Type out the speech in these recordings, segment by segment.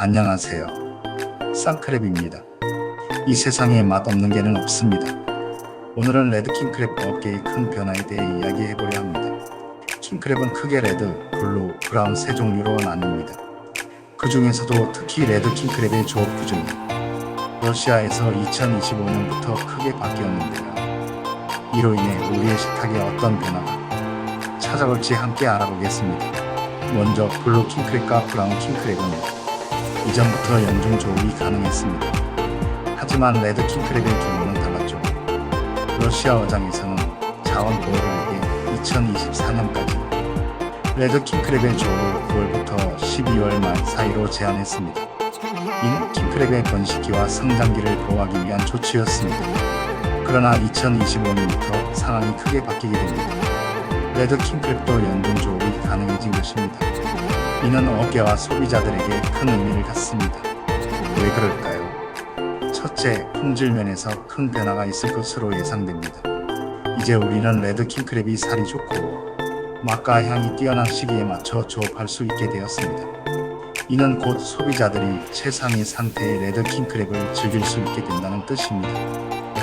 안녕하세요. 쌍크랩입니다. 이 세상에 맛없는 게는 없습니다. 오늘은 레드 킹크랩 업계의 큰 변화에 대해 이야기해보려 합니다. 킹크랩은 크게 레드, 블루, 브라운 세 종류로 나뉩니다. 그 중에서도 특히 레드 킹크랩의 조업 구조는 러시아에서 2025년부터 크게 바뀌었는데요. 이로 인해 우리의 식탁에 어떤 변화가 찾아올지 함께 알아보겠습니다. 먼저 블루 킹크랩과 브라운 킹크랩은 이전부터 연중 조업이 가능했습니다. 하지만 레드 킹크랩의 경우는 달랐죠. 러시아 어장에서는 자원 보호를 위해 2024년까지 레드 킹크랩의 조업을 9월부터 12월 말 사이로 제한했습니다. 이는 킹크랩의 번식기와 성장기를 보호하기 위한 조치였습니다. 그러나 2025년부터 상황이 크게 바뀌게 됩니다. 레드 킹크랩도 연중 조업이 가능해진 것입니다. 이는 업계와 소비자들에게 큰 의미를 갖습니다. 왜 그럴까요? 첫째, 품질 면에서 큰 변화가 있을 것으로 예상됩니다. 이제 우리는 레드 킹크랩이 살이 좋고 맛과 향이 뛰어난 시기에 맞춰 조업할 수 있게 되었습니다. 이는 곧 소비자들이 최상의 상태의 레드 킹크랩을 즐길 수 있게 된다는 뜻입니다.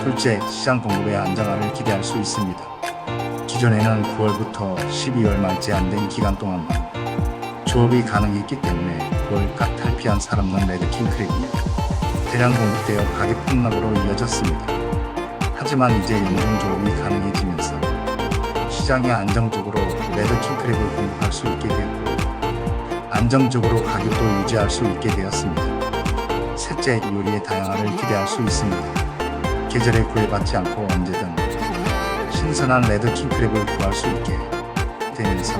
둘째, 시장 공급의 안정화를 기대할 수 있습니다. 기존에는 9월부터 12월 말 제한된 기간 동안만 조업이 가능했기 때문에 9월가 탈피한 사람은 레드 킹크랩이 대량 공급되어 가격 폭락으로 이어졌습니다. 하지만 이제 연중 조업이 가능해지면서 시장에 안정적으로 레드 킹크랩을 공급할 수 있게 되었고 안정적으로 가격도 유지할 수 있게 되었습니다. 셋째, 요리의 다양화를 기대할 수 있습니다. 계절에 구애받지 않고 언제든 신선한 레드 킹크랩을 구할 수 있게 되면서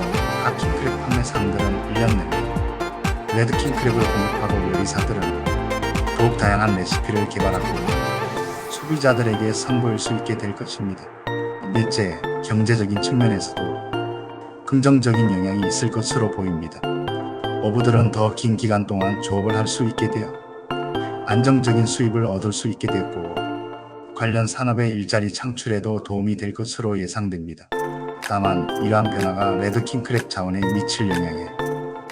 각 킹크랩 판매상들은 1년 내내 레드 킹크랩을 공급하고 요리사들은 더욱 다양한 레시피를 개발하고 소비자들에게 선보일 수 있게 될 것입니다. 넷째, 경제적인 측면에서도 긍정적인 영향이 있을 것으로 보입니다. 어부들은 더 긴 기간 동안 조업을 할 수 있게 되어 안정적인 수입을 얻을 수 있게 되었고 관련 산업의 일자리 창출에도 도움이 될 것으로 예상됩니다. 다만 이러한 변화가 레드 킹크랩 자원에 미칠 영향에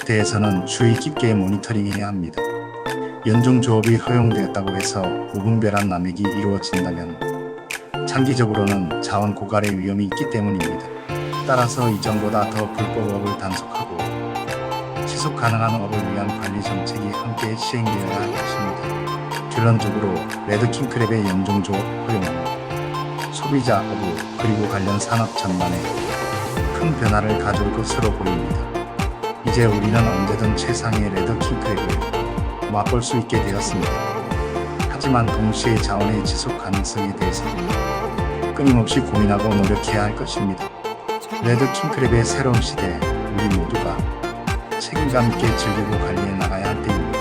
대해서는 주의 깊게 모니터링해야 합니다. 연중 조업이 허용되었다고 해서 무분별한 남획이 이루어진다면 장기적으로는 자원 고갈의 위험이 있기 때문입니다. 따라서 이전보다 더 불법업을 단속하고 지속 가능한 업을 위한 관리 정책이 함께 시행되어야 할 것입니다. 결론적으로 레드 킹크랩의 연중 조업 허용은 소비자, 어부, 그리고 관련 산업 전반에 큰 변화를 가져올 것으로 보입니다. 이제 우리는 언제든 최상의 레드 킹크랩을 맛볼 수 있게 되었습니다. 하지만 동시에 자원의 지속 가능성에 대해서는 끊임없이 고민하고 노력해야 할 것입니다. 레드 킹크랩의 새로운 시대에 우리 모두가 책임감 있게 즐기고 관리해 나가야 할 때입니다.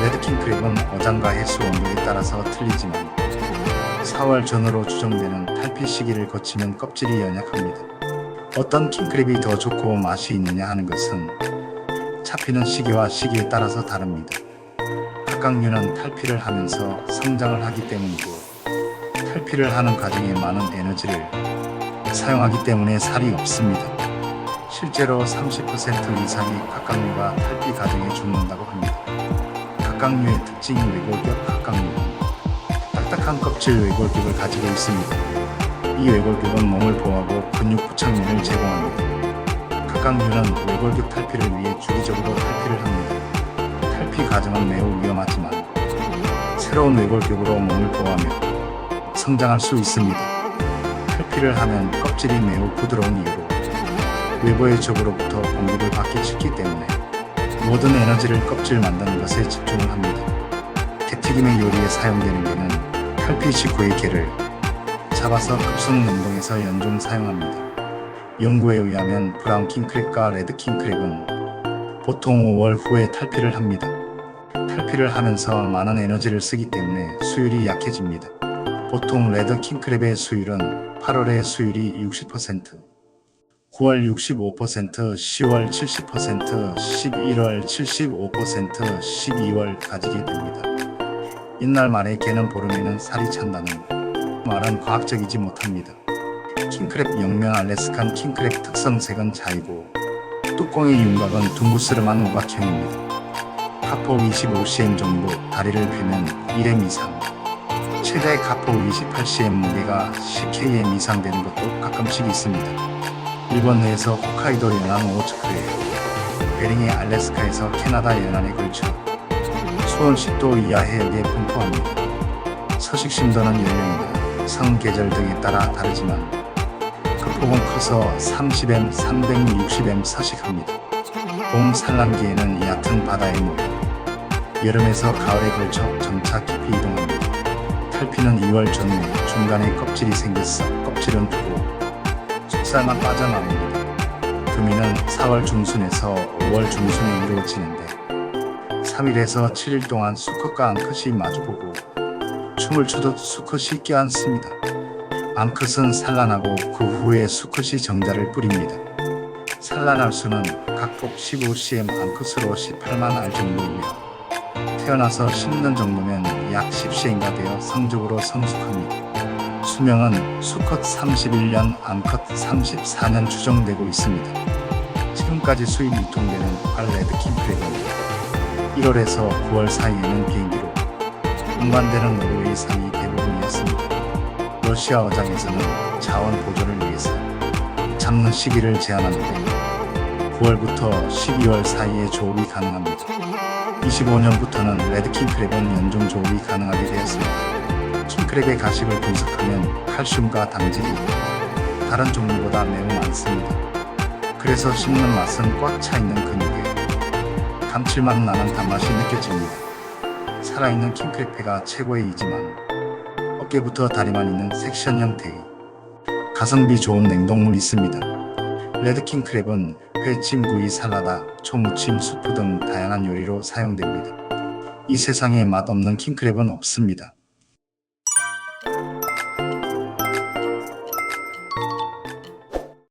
레드 킹크랩은 어장과 해수 온도에 따라서 틀리지만 4월 전후로 추정되는 탈피 시기를 거치면 껍질이 연약합니다. 어떤 킹크랩이 더 좋고 맛이 있느냐 하는 것은 잡히는 시기와 시기에 따라서 다릅니다. 각각 류는 탈피를 하면서 성장을 하기 때문이고 탈피를 하는 과정에 많은 에너지를 사용하기 때문에 살이 없습니다. 실제로 30% 이상의 각각 류가 탈피 과정에 죽는다고 합니다. 각각류의 특징인 외골격 각각류는 딱딱한 껍질 외골격을 가지고 있습니다. 이 외골격은 몸을 보호하고 근육 부착면을 제공합니다. 각각류는 외골격 탈피를 위해 주기적으로 탈피를 합니다. 탈피 과정은 매우 위험하지만 새로운 외골격으로 몸을 보호하며 성장할 수 있습니다. 탈피를 하면 껍질이 매우 부드러운 이유로 외부의 적으로부터 공격을 받기 쉽기 때문에 모든 에너지를 껍질 만드는 것에 집중을 합니다. 게튀김의 요리에 사용되는 게는 탈피 직후의 게를 잡아서 급속 냉동해서 연중 사용합니다. 연구에 의하면 브라운 킹크랩과 레드 킹크랩은 보통 5월 후에 탈피를 합니다. 탈피를 하면서 많은 에너지를 쓰기 때문에 수율이 약해집니다. 보통 레드 킹크랩의 수율은 8월에 수율이 60%, 9월 65%, 10월 70%, 11월 75%, 12월 가지게 됩니다. 이날 말에 개는 보름에는 살이 찬다는 말은 과학적이지 못합니다. 킹크랩 영명 알래스칸 킹크랩 특성색은 자이고 뚜껑의 윤곽은 둥그스름한 오각형입니다. 가폭 25cm 정도, 다리를 펴면 1m 이상, 최대 가폭 28cm, 무게가 10kg 이상 되는 것도 가끔씩 있습니다. 일본해에서 홋카이도 연안 오츠크에, 베링의 알래스카에서 캐나다 연안에 걸쳐 수온 10도 이하 해역에 분포합니다. 서식 심도는 연령이나 성 계절 등에 따라 다르지만 그 폭은 커서 30m, 360m 서식합니다. 봄 산란기에는 얕은 바다에 모여 여름에서 가을에 걸쳐 점차 깊이 이동합니다. 탈피는 2월 전후, 중간에 껍질이 생겼어 껍질은 두고 속살만 빠져나옵니다. 금이는 4월 중순에서 5월 중순에 이루어지는데 3일에서 7일 동안 수컷과 암컷이 마주보고 춤을 추듯 수컷이 껴안습니다. 암컷은 산란하고 그 후에 수컷이 정자를 뿌립니다. 산란할 수는 각폭 15cm 암컷으로 18만 알 정도이며 태어나서 10년 정도면 약 10cm가 되어 성적으로 성숙합니다. 수명은 수컷 31년, 암컷 34년 추정되고 있습니다. 지금까지 수입 유통되는 레드 킹크랩은 1월에서 9월 사이에는 비행기로, 운반되는 노르웨이산이 대부분이었습니다. 러시아 어장에서는 자원 보조를 위해서 잡는 시기를 제한하는데 9월부터 12월 사이에 조업이 가능합니다. 25년부터는 레드 킹크랩은 연중 조업이 가능하게 되었습니다. 킹크랩의 가식을 분석하면 칼슘과 당질이 다른 종류보다 매우 많습니다. 그래서 씹는 맛은 꽉 차 있는 근육에 감칠맛 나는 단맛이 느껴집니다. 살아있는 킹크랩 회가 최고의이지만 어깨부터 다리만 있는 섹션 형태의 가성비 좋은 냉동물 있습니다. 레드 킹크랩은 회찜, 구이, 살라다, 초무침, 수프 등 다양한 요리로 사용됩니다. 이 세상에 맛없는 킹크랩은 없습니다.